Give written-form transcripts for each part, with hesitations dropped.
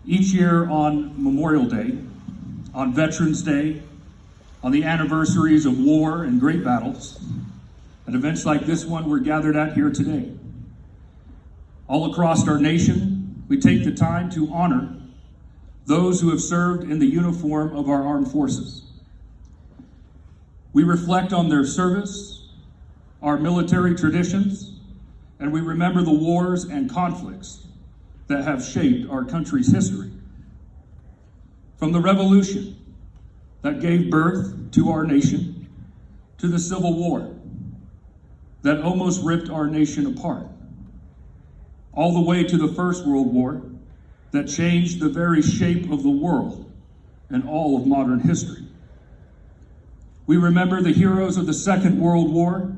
Each year on Memorial Day, on Veterans Day, on the anniversaries of war and great battles, at events like this one we're gathered at here today. All across our nation, we take the time to honor those who have served in the uniform of our armed forces. We reflect on their service, our military traditions, and we remember the wars and conflicts that have shaped our country's history. From the revolution that gave birth to our nation, to the Civil War that almost ripped our nation apart, all the way to the First World War that changed the very shape of the world and all of modern history. We remember the heroes of the Second World War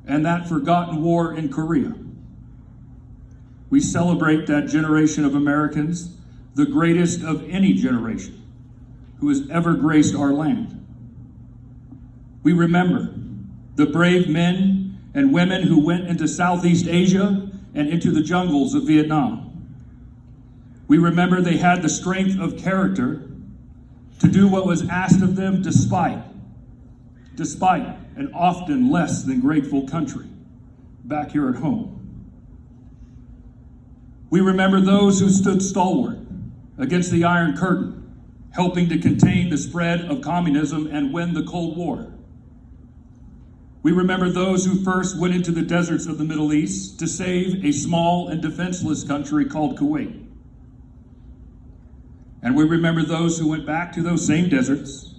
and that forgotten war in Korea. We celebrate that generation of Americans, the greatest of any generation who has ever graced our land. We remember the brave men and women who went into Southeast Asia and into the jungles of Vietnam. We remember they had the strength of character to do what was asked of them despite an often less than grateful country back here at home. We remember those who stood stalwart against the Iron Curtain, helping to contain the spread of communism and win the Cold War. We remember those who first went into the deserts of the Middle East to save a small and defenseless country called Kuwait. And we remember those who went back to those same deserts,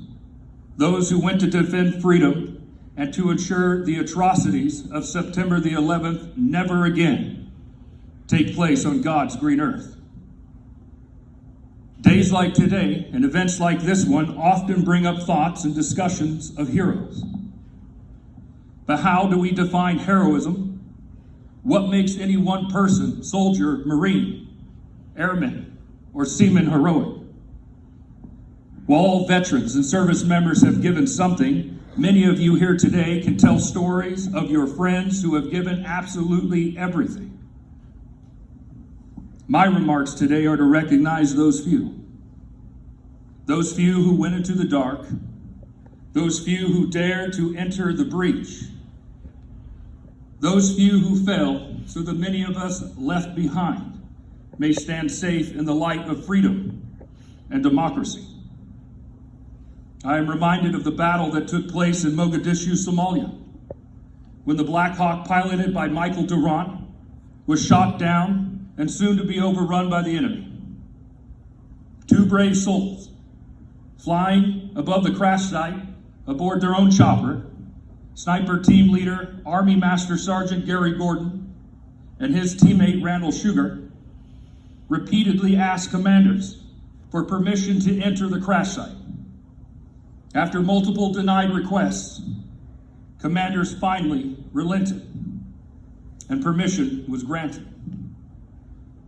those who went to defend freedom and to ensure the atrocities of September the 11th never again take place on God's green earth. Days like today and events like this one often bring up thoughts and discussions of heroes. But how do we define heroism? What makes any one person, soldier, Marine, airman, or seaman heroic? While all veterans and service members have given something, many of you here today can tell stories of your friends who have given absolutely everything. My remarks today are to recognize those few who went into the dark, those few who dared to enter the breach, those few who fell so that many of us left behind may stand safe in the light of freedom and democracy. I am reminded of the battle that took place in Mogadishu, Somalia, when the Black Hawk, piloted by Michael Durant, was shot down and soon to be overrun by the enemy. Two brave souls flying above the crash site aboard their own chopper, sniper team leader, Army Master Sergeant Gary Gordon, and his teammate Randall Sugar, repeatedly asked commanders for permission to enter the crash site. After multiple denied requests, commanders finally relented, and permission was granted.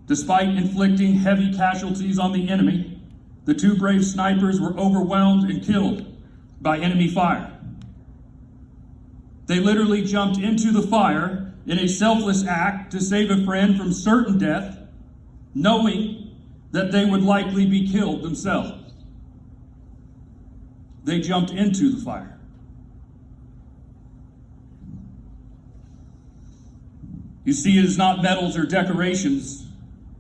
Despite inflicting heavy casualties on the enemy, the two brave snipers were overwhelmed and killed by enemy fire. They literally jumped into the fire in a selfless act to save a friend from certain death, knowing that they would likely be killed themselves. They jumped into the fire. You see, it is not medals or decorations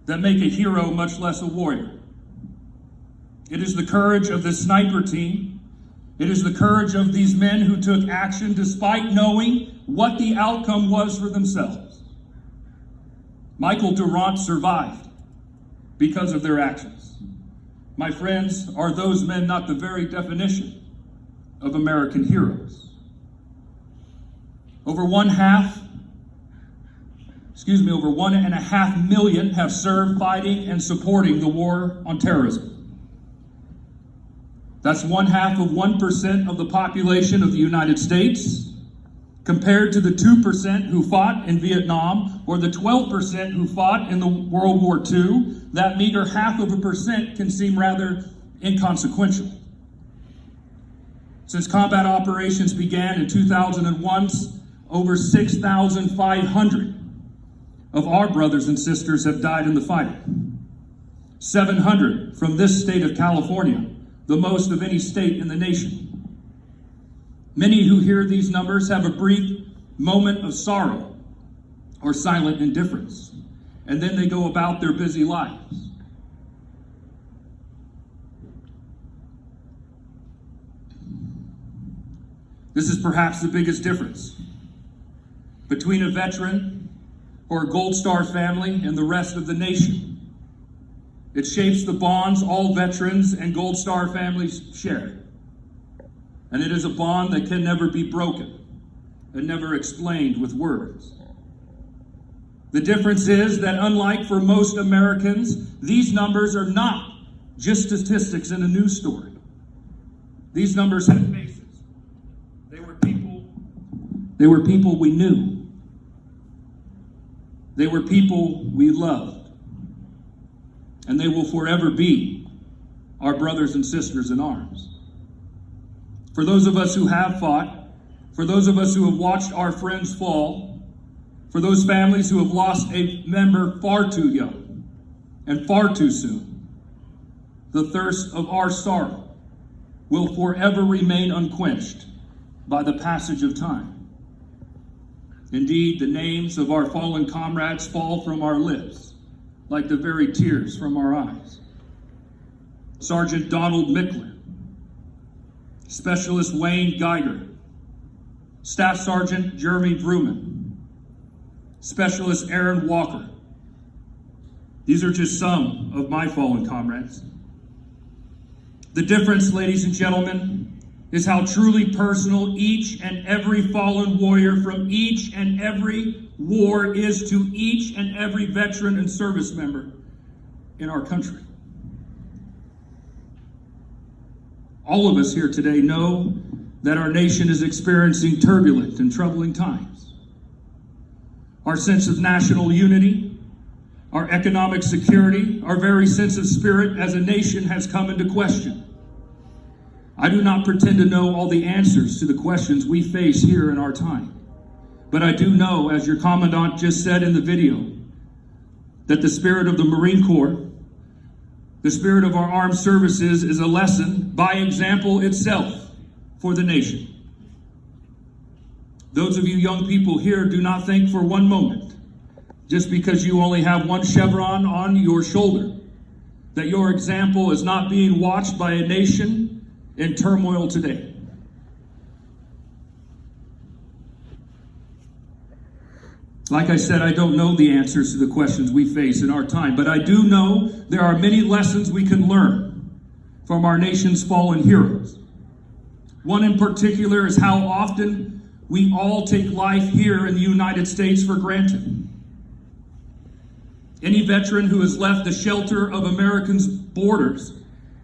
that make a hero, much less a warrior. It is the courage of the sniper team. It is the courage of these men who took action despite knowing what the outcome was for themselves. Michael Durant survived because of their actions. My friends, are those men not the very definition of American heroes? Over 1.5 million have served fighting and supporting the war on terrorism. That's 0.5% of the population of the United States, compared to the 2% who fought in Vietnam or the 12% who fought in the World War II. That meager 0.5% can seem rather inconsequential. Since combat operations began in 2001, over 6,500 of our brothers and sisters have died in the fighting. 700 from this state of California, the most of any state in the nation. Many who hear these numbers have a brief moment of sorrow or silent indifference, and then they go about their busy lives. This is perhaps the biggest difference between a veteran or a Gold Star family and the rest of the nation. It shapes the bonds all veterans and Gold Star families share. And it is a bond that can never be broken and never explained with words. The difference is that unlike for most Americans, these numbers are not just statistics in a news story. These numbers have faces. They were people we knew. They were people we loved. And they will forever be our brothers and sisters in arms. For those of us who have fought, for those of us who have watched our friends fall, for those families who have lost a member far too young and far too soon, the thirst of our sorrow will forever remain unquenched by the passage of time. Indeed, the names of our fallen comrades fall from our lips like the very tears from our eyes. Sergeant Donald Mickler, Specialist Wayne Geiger, Staff Sergeant Jeremy Vrooman, Specialist Aaron Walker. These are just some of my fallen comrades. The difference, ladies and gentlemen, is how truly personal each and every fallen warrior from each and every war is to each and every veteran and service member in our country. All of us here today know that our nation is experiencing turbulent and troubling times. Our sense of national unity, our economic security, our very sense of spirit as a nation has come into question. I do not pretend to know all the answers to the questions we face here in our time. But I do know, as your commandant just said in the video, that the spirit of the Marine Corps, the spirit of our armed services, is a lesson by example itself for the nation. Those of you young people here, do not think for one moment, just because you only have one chevron on your shoulder, that your example is not being watched by a nation in turmoil today. Like I said, I don't know the answers to the questions we face in our time, but I do know there are many lessons we can learn from our nation's fallen heroes. One in particular is how often we all take life here in the United States for granted. Any veteran who has left the shelter of Americans' borders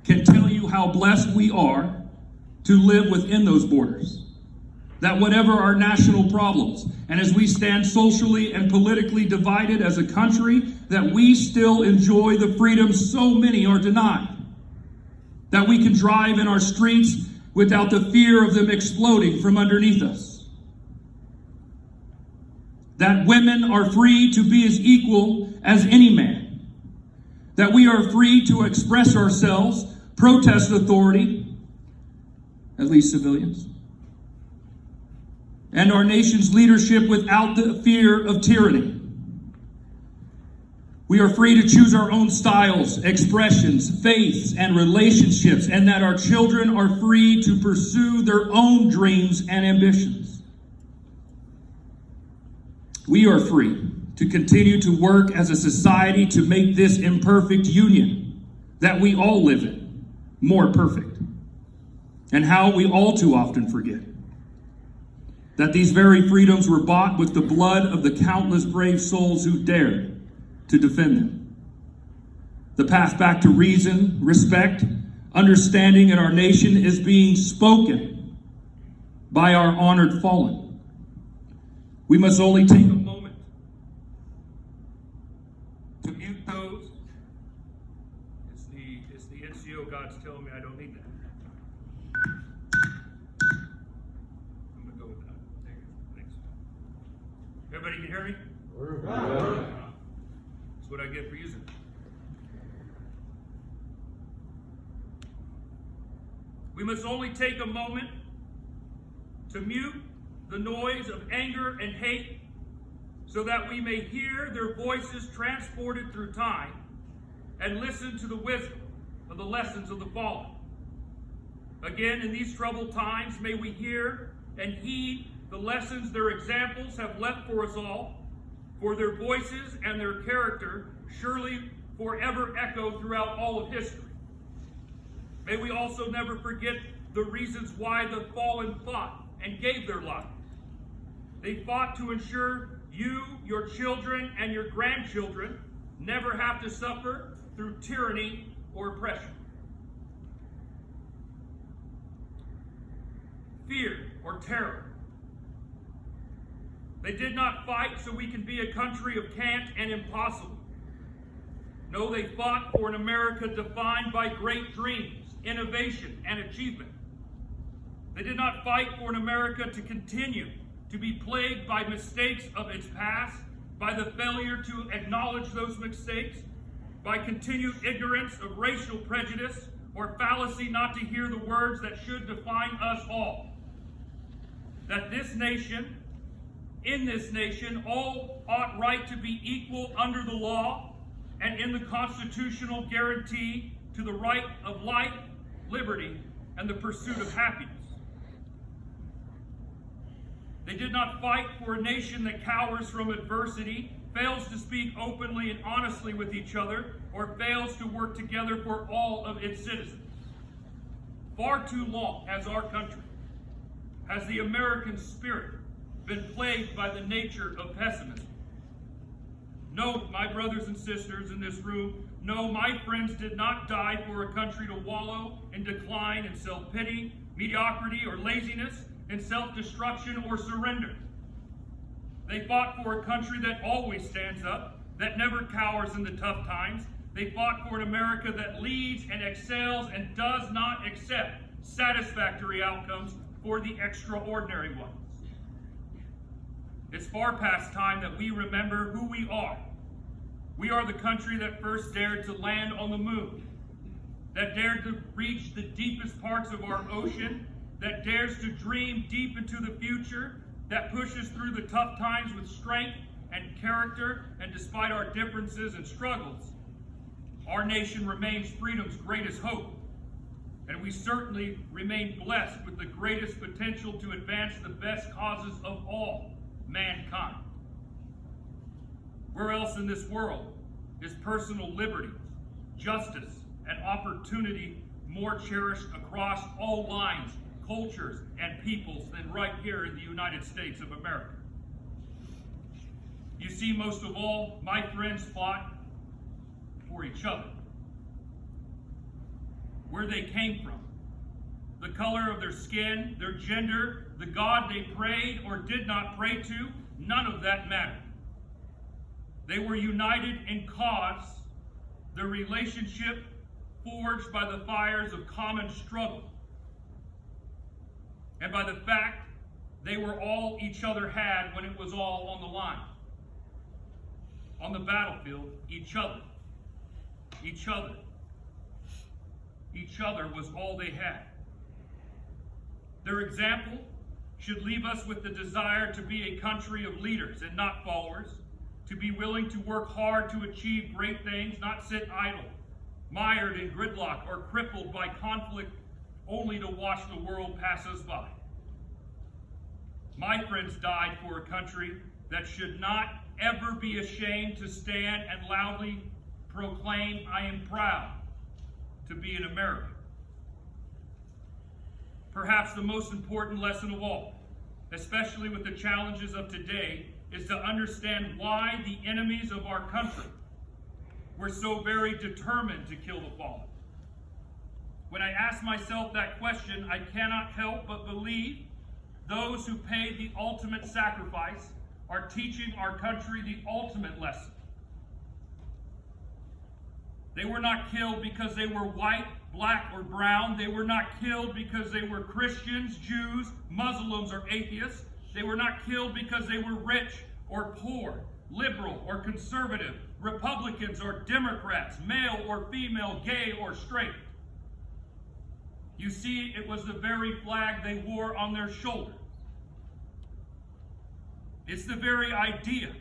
can tell you how blessed we are to live within those borders. That whatever our national problems, and as we stand socially and politically divided as a country, that we still enjoy the freedoms so many are denied. That we can drive in our streets without the fear of them exploding from underneath us. That women are free to be as equal as any man. That we are free to express ourselves, protest authority, at least civilians, and our nation's leadership without the fear of tyranny. We are free to choose our own styles, expressions, faiths, and relationships, and that our children are free to pursue their own dreams and ambitions. We are free to continue to work as a society to make this imperfect union that we all live in more perfect. And how we all too often forget that these very freedoms were bought with the blood of the countless brave souls who dared to defend them. The path back to reason, respect, understanding in our nation is being spoken by our honored fallen. We must only take a moment to mute those. It's the NCO God's telling me I don't need that. I'm gonna go with that. Thanks. Everybody can hear me? That's what I get for using it. We must only take a moment to mute the noise of anger and hate so that we may hear their voices transported through time and listen to the wisdom of the lessons of the fallen. Again, in these troubled times, may we hear and heed the lessons their examples have left for us all, for their voices and their character surely forever echo throughout all of history. May we also never forget the reasons why the fallen fought and gave their lives. They fought to ensure you, your children, and your grandchildren never have to suffer through tyranny or oppression. Fear or terror. They did not fight so we can be a country of can't and impossible. No, they fought for an America defined by great dreams, innovation, and achievement. They did not fight for an America to continue to be plagued by mistakes of its past, by the failure to acknowledge those mistakes, by continued ignorance of racial prejudice or fallacy not to hear the words that should define us all. That this nation, in this nation, all ought right to be equal under the law and in the constitutional guarantee to the right of life, liberty, and the pursuit of happiness. They did not fight for a nation that cowers from adversity, fails to speak openly and honestly with each other, or fails to work together for all of its citizens. Far too long as our country has the American spirit been plagued by the nature of pessimism. No, my brothers and sisters in this room, no, my friends did not die for a country to wallow in decline and self-pity, mediocrity, or laziness, in self-destruction or surrender. They fought for a country that always stands up, that never cowers in the tough times. They fought for an America that leads and excels and does not accept satisfactory outcomes for the extraordinary ones. It's far past time that we remember who we are. We are the country that first dared to land on the moon, that dared to reach the deepest parts of our ocean, that dares to dream deep into the future, that pushes through the tough times with strength and character, and despite our differences and struggles, our nation remains freedom's greatest hope. And we certainly remain blessed with the greatest potential to advance the best causes of all mankind. Where else in this world is personal liberty, justice, and opportunity more cherished across all lines, cultures, and peoples than right here in the United States of America? You see, most of all, my friends fought for each other. Where they came from, the color of their skin, their gender, the God they prayed or did not pray to, none of that mattered. They were united in cause, their relationship forged by the fires of common struggle, and by the fact they were all each other had when it was all on the line. On the battlefield, each other was all they had. Their example should leave us with the desire to be a country of leaders and not followers, to be willing to work hard to achieve great things, not sit idle, mired in gridlock or crippled by conflict only to watch the world pass us by. My friends died for a country that should not ever be ashamed to stand and loudly proclaim, "I am proud to be an American." Perhaps the most important lesson of all, especially with the challenges of today, is to understand why the enemies of our country were so very determined to kill the fallen. When I ask myself that question, I cannot help but believe those who paid the ultimate sacrifice are teaching our country the ultimate lesson. They were not killed because they were white, black, or brown. They were not killed because they were Christians, Jews, Muslims, or atheists. They were not killed because they were rich or poor, liberal or conservative, Republicans or Democrats, male or female, gay or straight. You see, it was the very flag they wore on their shoulder. It's the very idea.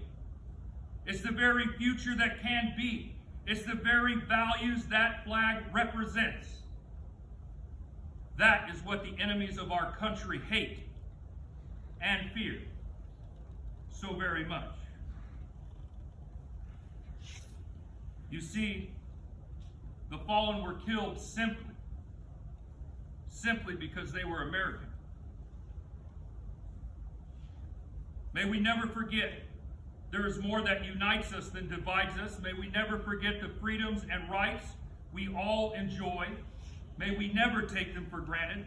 It's the very future that can be. It's the very values that flag represents. That is what the enemies of our country hate and fear so very much. You see, the fallen were killed simply because they were American. May we never forget there is more that unites us than divides us. May we never forget the freedoms and rights we all enjoy. May we never take them for granted.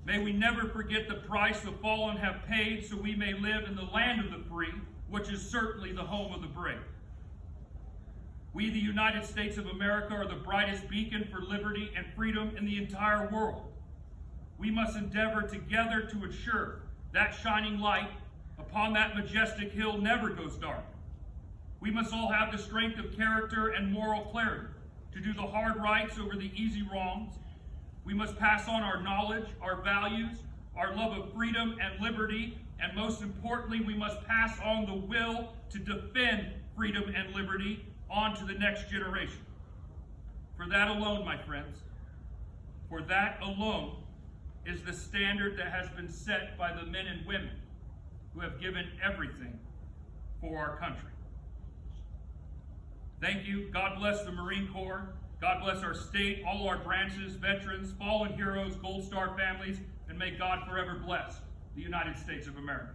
May we never forget the price the fallen have paid so we may live in the land of the free, which is certainly the home of the brave. We, the United States of America, are the brightest beacon for liberty and freedom in the entire world. We must endeavor together to ensure that shining light upon that majestic hill never goes dark. We must all have the strength of character and moral clarity to do the hard rights over the easy wrongs. We must pass on our knowledge, our values, our love of freedom and liberty, and most importantly, we must pass on the will to defend freedom and liberty on to the next generation. For that alone, my friends, for that alone is the standard that has been set by the men and women who have given everything for our country. Thank you. God bless the Marine Corps. God bless our state, all our branches, veterans, fallen heroes, Gold Star families, and may God forever bless the United States of America.